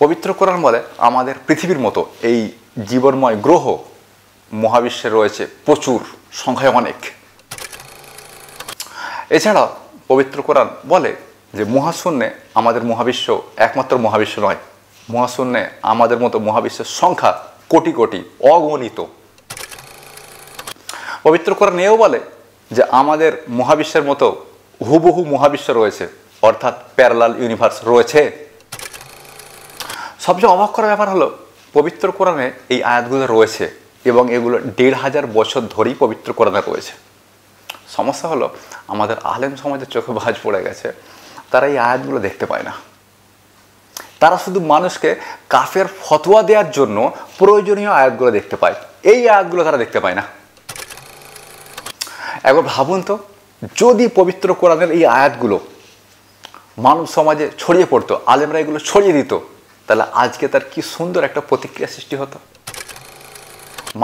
পবিত্র কোরআন বলে আমাদের পৃথিবীর মতো এই জীবনময় গ্রহ মহাবিশ্বে রয়েছে প্রচুর, সংখ্যায় অনেক। এছাড়াও পবিত্র কোরআন বলে যে মহাশূন্যে আমাদের মহাবিশ্ব একমাত্র মহাবিশ্ব নয়, মহাশূন্যে আমাদের মতো মহাবিশ্বের সংখ্যা কোটি কোটি, অগণিত। পবিত্র কোরআন এও বলে যে আমাদের মহাবিশ্বের মতো হুবহু মহাবিশ্ব রয়েছে, অর্থাৎ প্যারালাল ইউনিভার্স রয়েছে। সবচেয়ে অবাক করার ব্যাপার হলো পবিত্র কোরআনে এই আয়াতগুলো রয়েছে এবং এগুলো ১৫০০ বছর ধরেই পবিত্র কোরআনে রয়েছে। সমস্যা হলো আমাদের আলেম সমাজের চোখে ভাঁজ পড়ে গেছে, তারা এই আয়াতগুলো দেখতে পায় না। তারা শুধু মানুষকে কাফের ফতোয়া দেওয়ার জন্য প্রয়োজনীয় আয়াতগুলো দেখতে পায়, এই আয়াতগুলো তারা দেখতে পায় না। একবার ভাবুন তো, যদি পবিত্র কোরআনের এই আয়াতগুলো মানব সমাজে ছড়িয়ে পড়তো, আলেমরা এগুলো ছড়িয়ে দিত, তাহলে আজকে তার কি সুন্দর একটা প্রতিক্রিয়া সৃষ্টি হতো।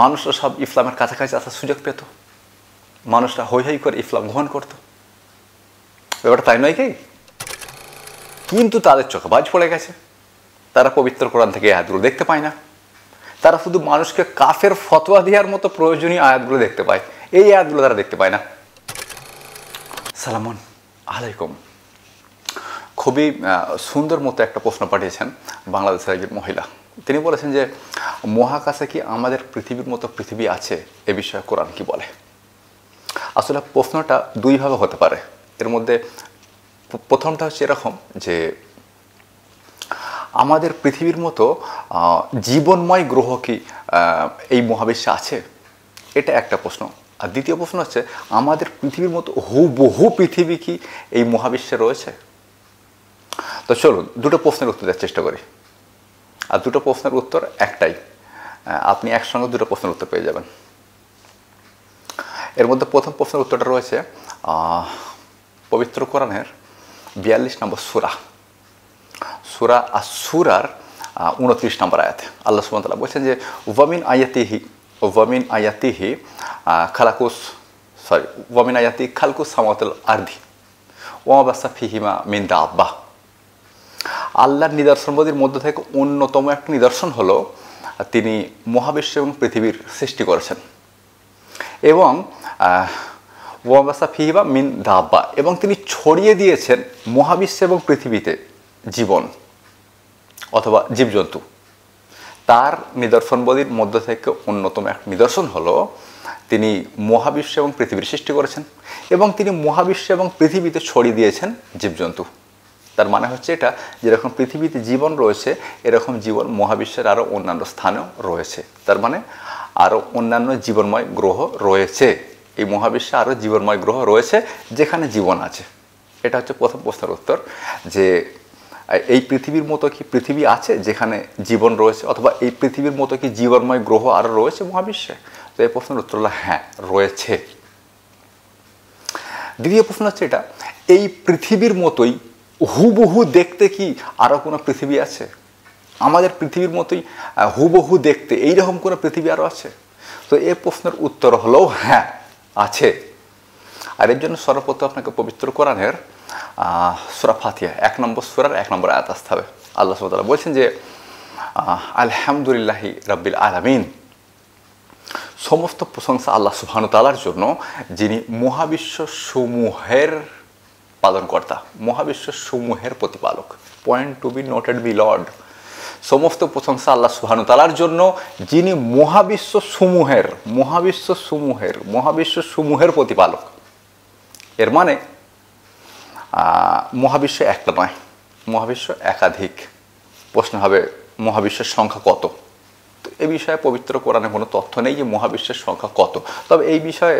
মানুষরা সব ইসলামের কাছাকাছি আসার সুযোগ পেত, মানুষরা হৈ হৈ করে ইসলাম গ্রহণ করত। ব্যাপারটা তাই নয় কি? কিন্তু তাদের চোখে বাজ পড়ে গেছে, তারা পবিত্র কোরআন থেকে এই আয়াতগুলো দেখতে পায় না। তারা শুধু মানুষকে কাফের ফতোয়া দেওয়ার মতো প্রয়োজনীয় আয়াতগুলো দেখতে পায়, এই আয়াতগুলো তারা দেখতে পায় না। সালামুন আলাইকুম। খুবই সুন্দর মতো একটা প্রশ্ন পাঠিয়েছেন বাংলাদেশের একজন মহিলা। তিনি বলেছেন যে মহাকাশে কি আমাদের পৃথিবীর মতো পৃথিবী আছে, এ বিষয়ে কোরআন কি বলে? আসলে প্রশ্নটা দুইভাবে হতে পারে। এর মধ্যে প্রথমটা হচ্ছে এরকম যে আমাদের পৃথিবীর মতো জীবনময় গ্রহ কি এই মহাবিশ্বে আছে, এটা একটা প্রশ্ন। আর দ্বিতীয় প্রশ্ন হচ্ছে আমাদের পৃথিবীর মতো হুবহু পৃথিবী কি এই মহাবিশ্বে রয়েছে? তো চলুন দুটো প্রশ্নের উত্তর দেওয়ার চেষ্টা করি। আর দুটো প্রশ্নের উত্তর একটাই, আপনি একসঙ্গে দুটো প্রশ্নের উত্তর পেয়ে যাবেন। এর মধ্যে প্রথম প্রশ্নের উত্তরটা রয়েছে পবিত্র কোরআনের ৪২ নম্বর সূরা আস-সূরার ২৯ নম্বর আয়াতে আল্লাহ সুবহানাহু ওয়া তাআলা বলছেন যে ওয়ামিন আয়াতিহি খালকুস সামাওয়াতিল আরদি ওয়া বাসা ফিহিমা মিন দাব্বাহ। আল্লাহর নিদর্শনবাদীর মধ্য থেকে অন্যতম একটা নিদর্শন হলো তিনি মহাবিশ্ব এবং পৃথিবীর সৃষ্টি করেছেন এবং ওয়া বাসা ফিহিমা মিন দাব্বা, এবং তিনি ছড়িয়ে দিয়েছেন মহাবিশ্ব এবং পৃথিবীতে জীবন অথবা জীবজন্তু। তার নিদর্শনবাদীর মধ্য থেকে অন্যতম এক নিদর্শন হলো তিনি মহাবিশ্ব এবং পৃথিবীর সৃষ্টি করেছেন এবং তিনি মহাবিশ্ব এবং পৃথিবীতে ছড়িয়ে দিয়েছেন জীবজন্তু। তার মানে হচ্ছে এটা, যেরকম পৃথিবীতে জীবন রয়েছে এরকম জীবন মহাবিশ্বের আরও অন্যান্য স্থানেও রয়েছে। তার মানে আরও অন্যান্য জীবনময় গ্রহ রয়েছে, এই মহাবিশ্বে আরও জীবনময় গ্রহ রয়েছে যেখানে জীবন আছে। এটা হচ্ছে প্রথম প্রশ্নের উত্তর, যে এই পৃথিবীর মতো কি পৃথিবী আছে যেখানে জীবন রয়েছে, অথবা এই পৃথিবীর মতো কি জীবনময় গ্রহ আরও রয়েছে মহাবিশ্বে? তো এই প্রশ্নের উত্তর হলো হ্যাঁ, রয়েছে। দ্বিতীয় প্রশ্ন হচ্ছে এটা, এই পৃথিবীর মতোই হুবহু দেখতে কি আরও কোনো পৃথিবী আছে? আমাদের পৃথিবীর মতোই হুবহু দেখতে এইরকম কোনো পৃথিবী আরও আছে? তো এই প্রশ্নের উত্তর হলো হ্যাঁ, আছে। আর এর জন্য সর্বপ্রথম আপনাকে পবিত্র কোরআনের সূরা ফাতিহা ১ নম্বর সূরার ১ নম্বর আয়াত আসতে হবে। আল্লাহ সুবহানাহু ওয়া তাআলা বলছেন যে আলহামদুলিল্লাহি রাব্বিল আলামিন, সমস্ত প্রশংসা আল্লাহ সুবহানাহু ওয়া তাআলার জন্য যিনি মহাবিশ্ব সমূহের পালনকর্তা, মহাবিশ্ব সমূহের প্রতিপালক। Point to be noted be Lord. সমস্ত প্রশংসা আল্লাহ সুবহানাহু ওয়া তাআলার জন্য যিনি মহাবিশ্ব সমূহের প্রতিপালক। এর মানে মহাবিশ্ব একটা নয়, মহাবিশ্ব একাধিক। প্রশ্ন হবে মহাবিশ্বের সংখ্যা কত? তো এ বিষয়ে পবিত্র কোরআনে কোনো তথ্য নেই যে মহাবিশ্বের সংখ্যা কত। তবে এই বিষয়ে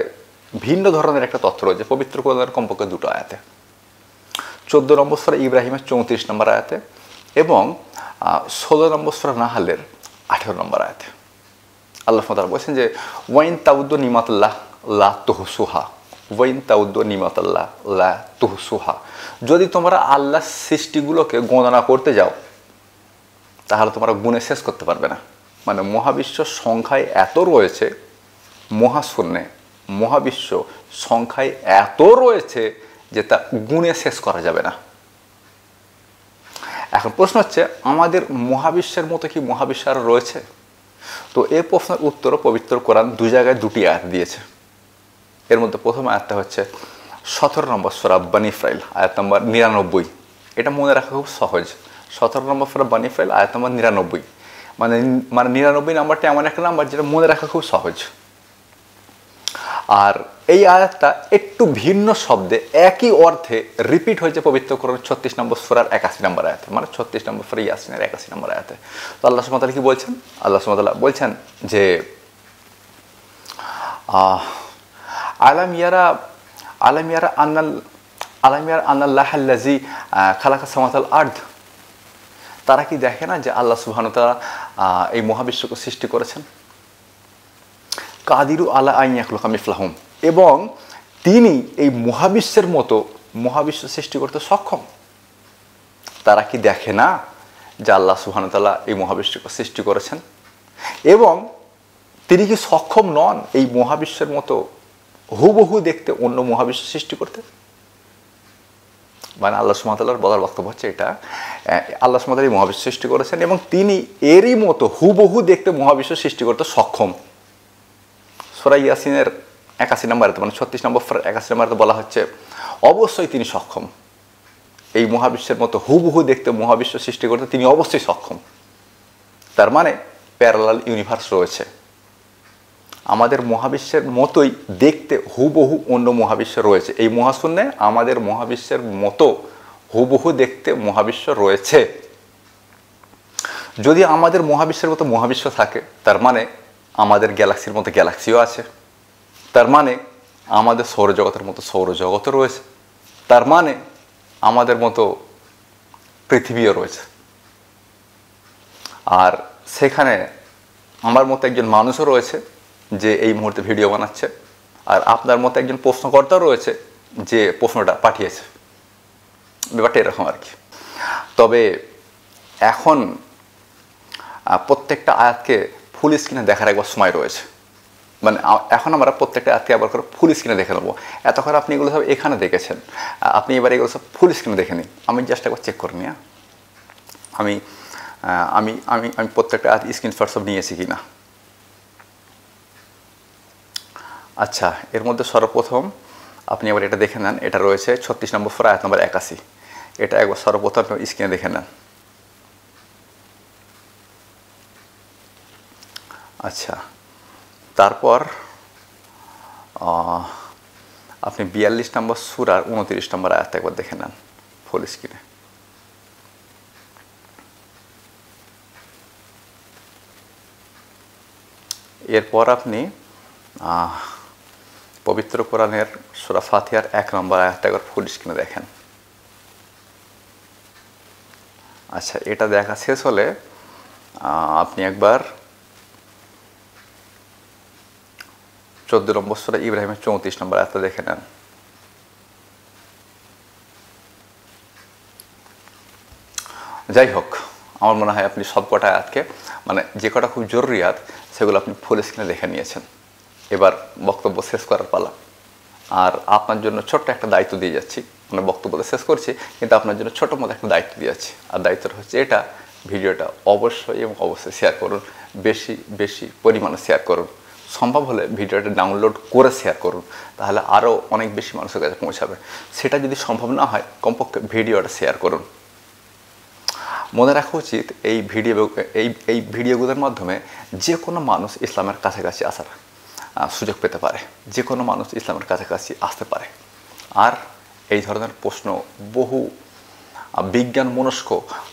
ভিন্ন ধরনের একটা তথ্য রয়েছে পবিত্র কোরআনের কমপক্ষে দুটো আয়াতে, 14 নম্বর সূরা ইব্রাহিমের 34 নম্বর আয়াতে এবং 16 নম্বর সূরা নাহলের 18 নম্বর আয়াতে। আল্লাহ সুবহানাহু ওয়া তাআলা বলছেন যে ওয়াইন তাউদ্দু নিমাতাল্লাহ লা তুহসুহা, ওয়াইন তাউদ্দু নিমাতাল্লাহ লা তুহসুহা, যদি তোমরা আল্লাহর সৃষ্টিগুলোকে গণনা করতে যাও তাহলে তোমরা গুণে শেষ করতে পারবে না। মানে মহাবিশ্ব সংখ্যায় এত রয়েছে, মহাশূন্যে মহাবিশ্ব সংখ্যায় এত রয়েছে যে তা গুণে শেষ করা যাবে না। এখন প্রশ্ন হচ্ছে, আমাদের মহাবিশ্বের মতো কি মহাবিশ্ব আরও রয়েছে? তো এই প্রশ্নের উত্তরও পবিত্র কোরআন 2 জায়গায় 2টি আয়াত দিয়েছে। এর মধ্যে প্রথম আয়াতটা হচ্ছে 17 নম্বর সূরা বনী ইসরাইল আয়াত নম্বর 99। এটা মনে রাখা খুব সহজ। 17 নম্বর সূরা বনী ইসরাইল আয়াত নম্বর 99, মানে 99 নাম্বারটা এমন একটা নাম্বার যেটা মনে রাখা খুব সহজ। আর এই আয়াতটা একটু ভিন্ন শব্দে একই অর্থে রিপিট হয়েছে পবিত্র কোরআন 36 নম্বর সূরার 81 নম্বর আয়াতে, মানে 36 নম্বর সূরা ইয়াসিনের 81 নম্বর আয়াতে। তো আল্লাহ সুবহানাহু ওয়া তাআলা কি বলছেন? আল্লাহ সুবহানাহু ওয়া তাআলা বলছেন যে আলাম ইয়ারা আন্নাল্লাহাল্লাযী খালাকাস সামাওয়াতি ওয়াল আরদ। তারা কি দেখে না যে আল্লাহ সুবহানাহু ওয়া তাআলা এই মহাবিশ্বকে সৃষ্টি করেছেন? কাদিরু আলা আন ইয়াখলুকা মিসলাহুম, এবং তিনি এই মহাবিশ্বের মতো মহাবিশ্ব সৃষ্টি করতে সক্ষম। তারা কি দেখে না যে আল্লাহ সুবহানাহু ওয়া তাআলা এই মহাবিশ্বকে সৃষ্টি করেছেন, এবং তিনি কি সক্ষম নন এই মহাবিশ্বের মতো হুবহু দেখতে অন্য মহাবিশ্ব সৃষ্টি করতে? মানে আল্লাহ সুবহানাহু ওয়া তাআলার বলার বক্তব্য হচ্ছে এটা, আল্লাহ সুবহানাহু ওয়া তাআলা এই মহাবিশ্ব সৃষ্টি করেছেন এবং তিনি এরই মতো হুবহু দেখতে মহাবিশ্ব সৃষ্টি করতে সক্ষম। সূরা ইয়াসিনের 81 নম্বরে, মানে 36 নম্বর 81 নম্বরে বলা হচ্ছে অবশ্যই তিনি সক্ষম, এই মহাবিশ্বের মতো হুবহু দেখতে মহাবিশ্ব সৃষ্টি করতে তিনি অবশ্যই সক্ষম। তার মানে প্যারালাল ইউনিভার্স রয়েছে, আমাদের মহাবিশ্বের মতোই দেখতে হুবহু অন্য মহাবিশ্ব রয়েছে। এই মহাশূন্যে আমাদের মহাবিশ্বের মতো হুবহু দেখতে মহাবিশ্ব রয়েছে। যদি আমাদের মহাবিশ্বের মতো মহাবিশ্ব থাকে, তার মানে আমাদের গ্যালাক্সির মতো গ্যালাক্সিও আছে, তার মানে আমাদের সৌরজগতের মতো সৌরজগতও রয়েছে, তার মানে আমাদের মতো পৃথিবীও রয়েছে। আর সেখানে আমার মতো একজন মানুষও রয়েছে যে এই মুহূর্তে ভিডিও বানাচ্ছে, আর আপনার মতো একজন প্রশ্নকর্তাও রয়েছে যে প্রশ্নটা পাঠিয়েছে। ব্যাপারটা এরকম আর কি। তবে এখন প্রত্যেকটা আয়াতকে ফুল স্ক্রিনে দেখার একবার সময় রয়েছে, মানে এখন আমরা প্রত্যেকটা আয়াতকে একবার করে ফুল স্ক্রিনে দেখে নেবো। এতক্ষণ আপনি এগুলো সব এখানে দেখেছেন, আপনি এবার এগুলো সব ফুল স্ক্রিনে দেখে নিন। আমি জাস্ট একবার চেক করে নিই। আমি আমি আমি আমি প্রত্যেকটা আয়াত স্ক্রিনশট সব নিয়েছি কি না। আচ্ছা, এর মধ্যে সর্বপ্রথম আপনি এবার এটা দেখে নেন, এটা রয়েছে 36 নম্বর সূরা আয়াত নম্বর 81। এটা একবার সর্বপ্রথম স্ক্রিনে দেখে নেন। আচ্ছা, তারপর আপনি 42 নম্বর সূরার 29 নম্বর আয়াত একবার দেখে নেন ফুল স্ক্রিনে। এরপর আপনি পবিত্র কোরআনের সূরা ফাতিহার 1 নম্বর আয়াতটা একবার ফুল স্ক্রিনে দেখেন। আচ্ছা, এটা দেখা শেষ হলে আপনি একবার 14 নম্বর সূরা ইব্রাহিমের 34 নম্বর আয়াতটা দেখে নেন। যাই হোক, আমার মনে হয় আপনি সব কটা আয়াতকে, মানে যে কটা খুব জরুরি আয়াত সেগুলো আপনি ফুল স্ক্রিনে দেখে নিয়েছেন। এবার বক্তব্য শেষ করার পালা। আর আপনার জন্য ছোট্ট একটা দায়িত্ব দিয়ে যাচ্ছি, মানে বক্তব্যটা শেষ করছি কিন্তু আপনার জন্য ছোটো মতো একটা দায়িত্ব দিয়ে যাচ্ছি। আর দায়িত্বটা হচ্ছে এটা, ভিডিওটা অবশ্যই এবং অবশ্যই শেয়ার করুন, বেশি বেশি পরিমাণে শেয়ার করুন। সম্ভব হলে ভিডিওটা ডাউনলোড করে শেয়ার করুন, তাহলে আরও অনেক বেশি মানুষের কাছে পৌঁছাবে। সেটা যদি সম্ভব না হয়, কমপক্ষে ভিডিওটা শেয়ার করুন। মনে রাখা উচিত এই ভিডিওগুলোর মাধ্যমে যে কোনো মানুষ ইসলামের কাছাকাছি আসার সুযোগ পেতে পারে, যে কোনো মানুষ ইসলামের কাছাকাছি আসতে পারে। আর এই ধরনের প্রশ্ন বহু বিজ্ঞান মনস্ক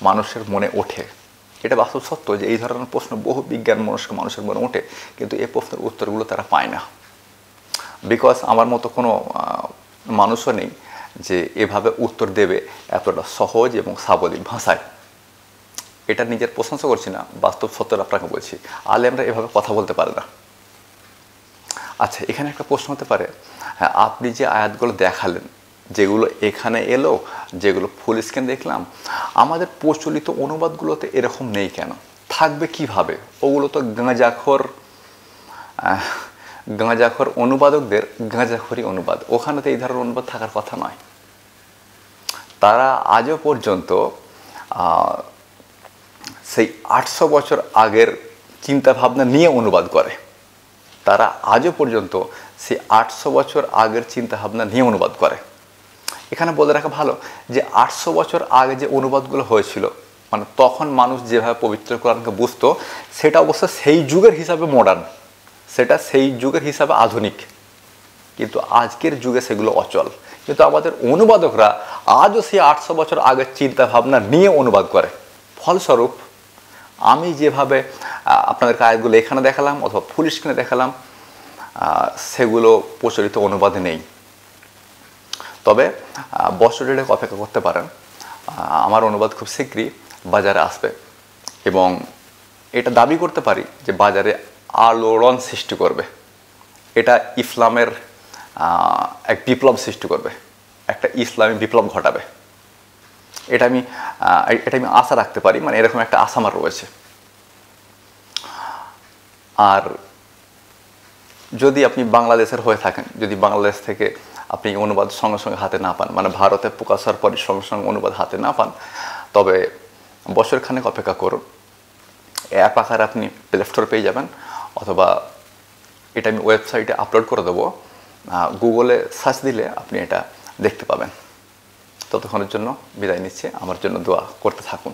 মানুষের মনে ওঠে। এটা বাস্তব সত্য যে এই ধরনের প্রশ্ন বহু বিজ্ঞান মনস্ক মানুষের মনে ওঠে, কিন্তু এই প্রশ্নের উত্তরগুলো তারা পায় না। বিকজ আমার মতো কোনো মানুষও নেই যে এভাবে উত্তর দেবে এতটা সহজ এবং সাবলীল ভাষায়। এটা নিজের প্রশংসা করছি না, বাস্তব সত্যটা আপনাকে বলছি। আলেমরা এভাবে কথা বলতে পারে না। আচ্ছা, এখানে একটা প্রশ্ন হতে পারে, হ্যাঁ আপনি যে আয়াতগুলো দেখালেন, যেগুলো এখানে এলো, যেগুলো ফুল স্ক্রিন দেখলাম, আমাদের প্রচলিত অনুবাদগুলোতে এরকম নেই কেন? থাকবে কিভাবে? ওগুলো তো গাঁজাখোর অনুবাদকদের গাঁজাখোরি অনুবাদ, ওখানে তো এই ধরনের অনুবাদ থাকার কথা নয়। তারা আজও পর্যন্ত সেই 800 বছর আগের চিন্তাভাবনা নিয়ে অনুবাদ করে। তারা আজও পর্যন্ত সেই 800 বছর আগের চিন্তাভাবনা নিয়ে অনুবাদ করে। এখানে বলে রাখা ভালো যে 800 বছর আগে যে অনুবাদগুলো হয়েছিল, মানে তখন মানুষ যেভাবে পবিত্র কোরআনকে বুঝতো, সেটা অবশ্য সেই যুগের হিসাবে মডার্ন, সেটা সেই যুগের হিসাবে আধুনিক, কিন্তু আজকের যুগে সেগুলো অচল। কিন্তু আমাদের অনুবাদকরা আজও সেই 800 বছর আগের চিন্তাভাবনা নিয়ে অনুবাদ করে। ফলস্বরূপ আমি যেভাবে আপনাদের আয়াতগুলো এখানে দেখালাম অথবা ফুল স্ক্রিনে দেখালাম, সেগুলো প্রচলিত অনুবাদে নেই। তবে বছর দেড়েক অপেক্ষা করতে পারেন, আমার অনুবাদ খুব শীঘ্রই বাজারে আসবে এবং এটা দাবি করতে পারি যে বাজারে আলোড়ন সৃষ্টি করবে। এটা ইসলামের এক বিপ্লব সৃষ্টি করবে, একটা ইসলামী বিপ্লব ঘটাবে। এটা আমি আশা রাখতে পারি, মানে এরকম একটা আশা আমার রয়েছে। আর যদি আপনি বাংলাদেশের হয়ে থাকেন, যদি বাংলাদেশ থেকে আপনি অনুবাদ সঙ্গে সঙ্গে হাতে না পান, মানে ভারতে প্রকাশ হওয়ার পরই সঙ্গে সঙ্গে অনুবাদ হাতে না পান, তবে বছরখানেক অপেক্ষা করুন। অ্যাপ আকারে আপনি প্লে স্টোর পেয়ে যাবেন, অথবা এটা আমি ওয়েবসাইটে আপলোড করে দেবো, গুগলে সার্চ দিলে আপনি এটা দেখতে পাবেন। ততক্ষণের জন্য বিদায় নিচ্ছে, আমার জন্য দোয়া করতে থাকুন।